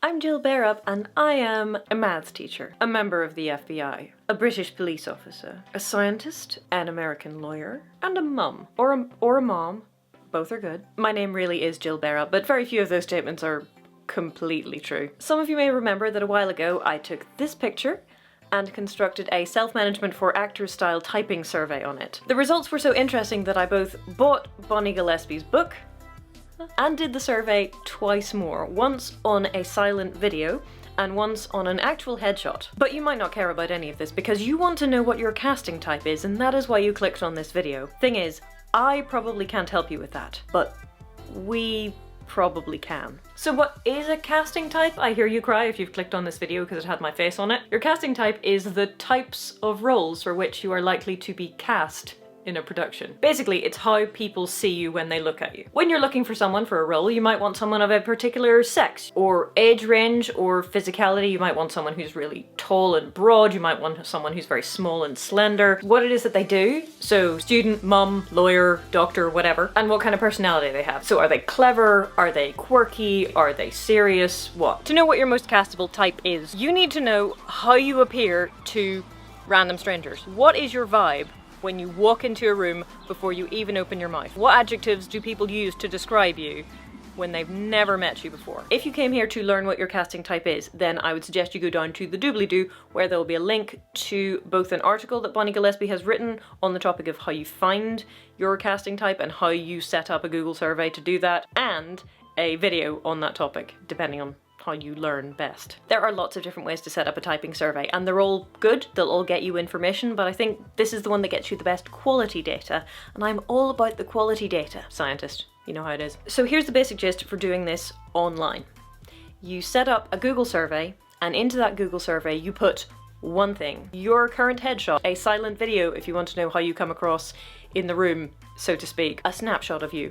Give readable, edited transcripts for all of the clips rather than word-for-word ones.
I'm Jill Bearup and I am a maths teacher, a member of the FBI, a British police officer, a scientist, an American lawyer, and a mum. Or a mom. Both are good. My name really is Jill Bearup, but very few of those statements are completely true. Some of you may remember that a while ago I took this picture and constructed a self-management for actors style typing survey on it. The results were so interesting that I both bought Bonnie Gillespie's book and did the survey twice more, once on a silent video and once on an actual headshot. But you might not care about any of this because you want to know what your casting type is, and that is why you clicked on this video. Thing is, I probably can't help you with that, but we probably can. So what is a casting type? I hear you cry if you've clicked on this video because it had my face on it. Your casting type is the types of roles for which you are likely to be cast in a production. Basically, it's how people see you when they look at you. When you're looking for someone for a role, you might want someone of a particular sex, or age range, or physicality. You might want someone who's really tall and broad. You might want someone who's very small and slender. What it is that they do, so student, mum, lawyer, doctor, whatever, and what kind of personality they have. So are they clever? Are they quirky? Are they serious? What? To know what your most castable type is, you need to know how you appear to random strangers. What is your vibe when you walk into a room before you even open your mouth? What adjectives do people use to describe you when they've never met you before? If you came here to learn what your casting type is, then I would suggest you go down to the doobly-doo, where there will be a link to both an article that Bonnie Gillespie has written on the topic of how you find your casting type and how you set up a Google survey to do that, and a video on that topic, depending on how you learn best. There are lots of different ways to set up a typing survey, and they're all good, they'll all get you information, but I think this is the one that gets you the best quality data, and I'm all about the quality data. Scientist, you know how it is. So here's the basic gist for doing this online. You set up a Google survey, and into that Google survey you put one thing: your current headshot, a silent video if you want to know how you come across in the room, so to speak, a snapshot of you,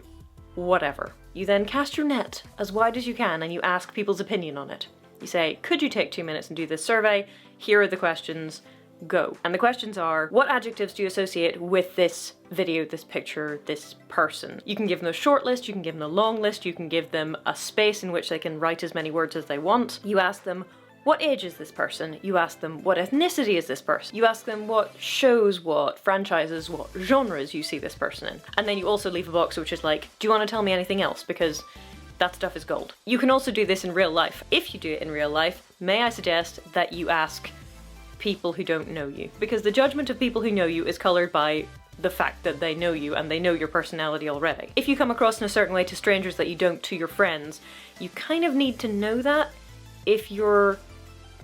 whatever. You then cast your net as wide as you can and you ask people's opinion on it. You say, could you take 2 minutes and do this survey? Here are the questions, go. And the questions are, what adjectives do you associate with this video, this picture, this person? You can give them a short list, you can give them a long list, you can give them a space in which they can write as many words as they want. You ask them, what age is this person? You ask them, what ethnicity is this person? You ask them what shows, what franchises, what genres you see this person in. And then you also leave a box which is like, do you want to tell me anything else? Because that stuff is gold. You can also do this in real life. If you do it in real life, may I suggest that you ask people who don't know you? Because the judgment of people who know you is colored by the fact that they know you and they know your personality already. If you come across in a certain way to strangers that you don't to your friends, you kind of need to know that if you're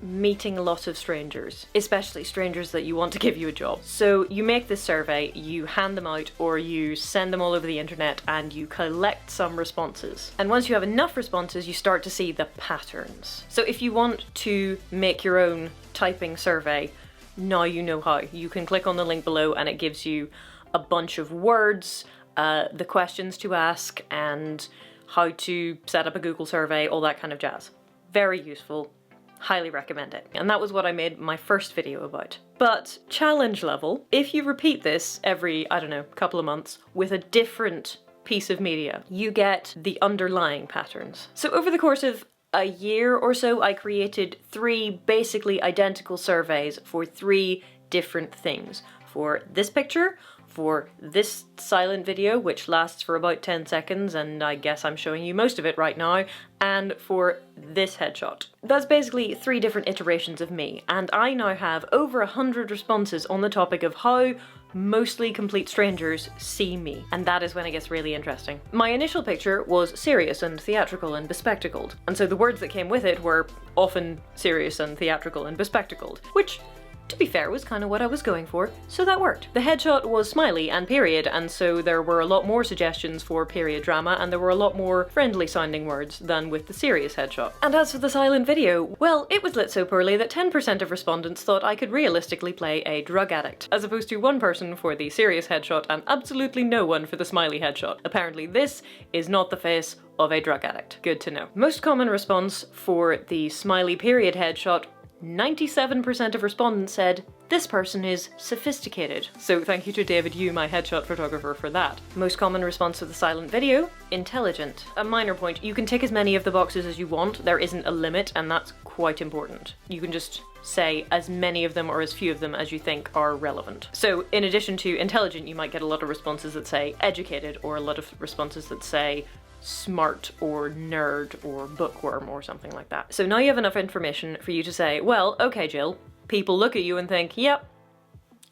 meeting a lot of strangers, especially strangers that you want to give you a job. So you make this survey, you hand them out, or you send them all over the internet, and you collect some responses. And once you have enough responses, you start to see the patterns. So if you want to make your own typing survey, now you know how. You can click on the link below and it gives you a bunch of words, the questions to ask, and how to set up a Google survey, all that kind of jazz. Very useful. Highly recommend it. And that was what I made my first video about. But challenge level, if you repeat this every, I don't know, couple of months with a different piece of media, you get the underlying patterns. So over the course of a year or so, I created 3 basically identical surveys for 3 different things. For this picture, for this silent video, which lasts for about 10 seconds, and I guess I'm showing you most of it right now, and for this headshot. That's basically 3 different iterations of me, and I now have over 100 responses on the topic of how mostly complete strangers see me, and that is when it gets really interesting. My initial picture was serious and theatrical and bespectacled, and so the words that came with it were often serious and theatrical and bespectacled, which, to be fair, was kind of what I was going for, so that worked. The headshot was smiley and period, and so there were a lot more suggestions for period drama, and there were a lot more friendly sounding words than with the serious headshot. And as for the silent video, well, it was lit so poorly that 10% of respondents thought I could realistically play a drug addict, as opposed to 1 person for the serious headshot and absolutely no one for the smiley headshot. Apparently this is not the face of a drug addict. Good to know. Most common response for the smiley period headshot, 97% of respondents said This person is sophisticated. So thank you to David Yu, my headshot photographer, for that. Most common response to the silent video, intelligent. A minor point, you can tick as many of the boxes as you want. There isn't a limit, and that's quite important. You can just say as many of them or as few of them as you think are relevant. So in addition to intelligent, you might get a lot of responses that say educated, or a lot of responses that say smart or nerd or bookworm or something like that. So now you have enough information for you to say, well, okay, Jill, people look at you and think, yep,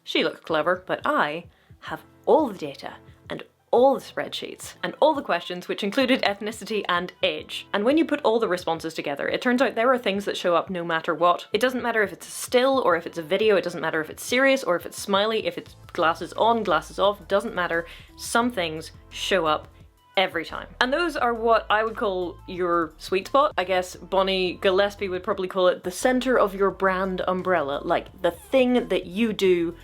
she looks clever, but I have all the data and all the spreadsheets and all the questions, which included ethnicity and age. And when you put all the responses together, it turns out there are things that show up no matter what. It doesn't matter if it's a still or if it's a video, it doesn't matter if it's serious or if it's smiley, if it's glasses on, glasses off, it doesn't matter. Some things show up every time. And those are what I would call your sweet spot. I guess Bonnie Gillespie would probably call it the center of your brand umbrella, like the thing that you do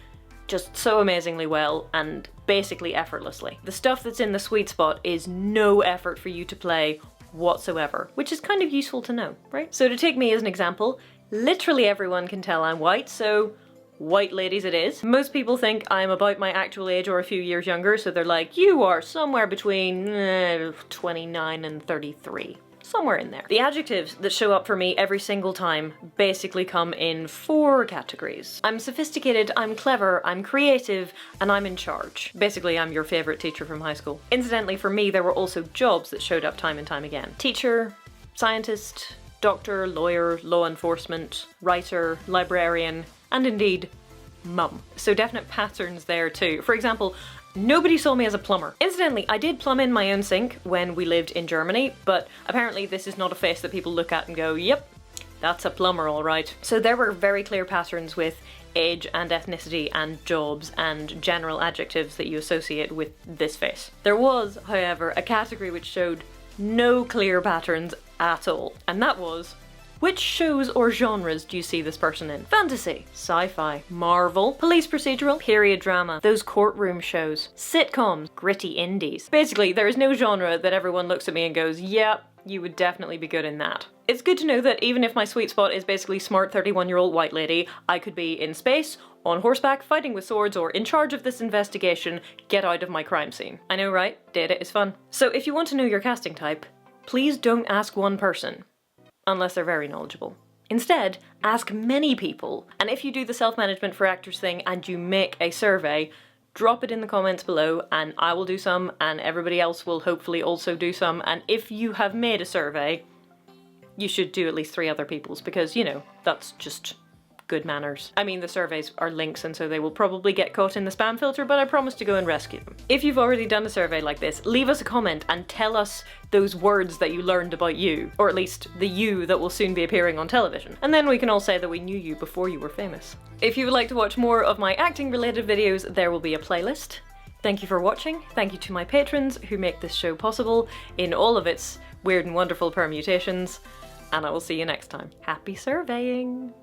just so amazingly well and basically effortlessly. The stuff that's in the sweet spot is no effort for you to play whatsoever, which is kind of useful to know, right? So to take me as an example, literally everyone can tell I'm white, so white ladies it is. Most people think I'm about my actual age or a few years younger, so they're like, you are somewhere between 29 and 33. Somewhere in there. The adjectives that show up for me every single time basically come in 4 categories. I'm sophisticated, I'm clever, I'm creative, and I'm in charge. Basically, I'm your favorite teacher from high school. Incidentally, for me, there were also jobs that showed up time and time again. Teacher, scientist, doctor, lawyer, law enforcement, writer, librarian, and indeed, mum. So definite patterns there too. For example, nobody saw me as a plumber. Incidentally, I did plumb in my own sink when we lived in Germany, but apparently this is not a face that people look at and go, yep, that's a plumber all right. So there were very clear patterns with age and ethnicity and jobs and general adjectives that you associate with this face. There was, however, a category which showed no clear patterns at all, and that was, which shows or genres do you see this person in? Fantasy, sci-fi, Marvel, police procedural, period drama, those courtroom shows, sitcoms, gritty indies. Basically, there is no genre that everyone looks at me and goes, yep, you would definitely be good in that. It's good to know that even if my sweet spot is basically smart 31-year-old white lady, I could be in space, on horseback, fighting with swords, or in charge of this investigation, get out of my crime scene. I know, right? Data is fun. So if you want to know your casting type, please don't ask one person, unless they're very knowledgeable. Instead, ask many people, and if you do the self-management for actors thing and you make a survey, drop it in the comments below and I will do some and everybody else will hopefully also do some, and if you have made a survey, you should do at least 3 other people's because, you know, that's just good manners. I mean, the surveys are links and so they will probably get caught in the spam filter, but I promise to go and rescue them. If you've already done a survey like this, leave us a comment and tell us those words that you learned about you, or at least the you that will soon be appearing on television. And then we can all say that we knew you before you were famous. If you would like to watch more of my acting related videos, there will be a playlist. Thank you for watching. Thank you to my patrons who make this show possible in all of its weird and wonderful permutations. And I will see you next time. Happy surveying!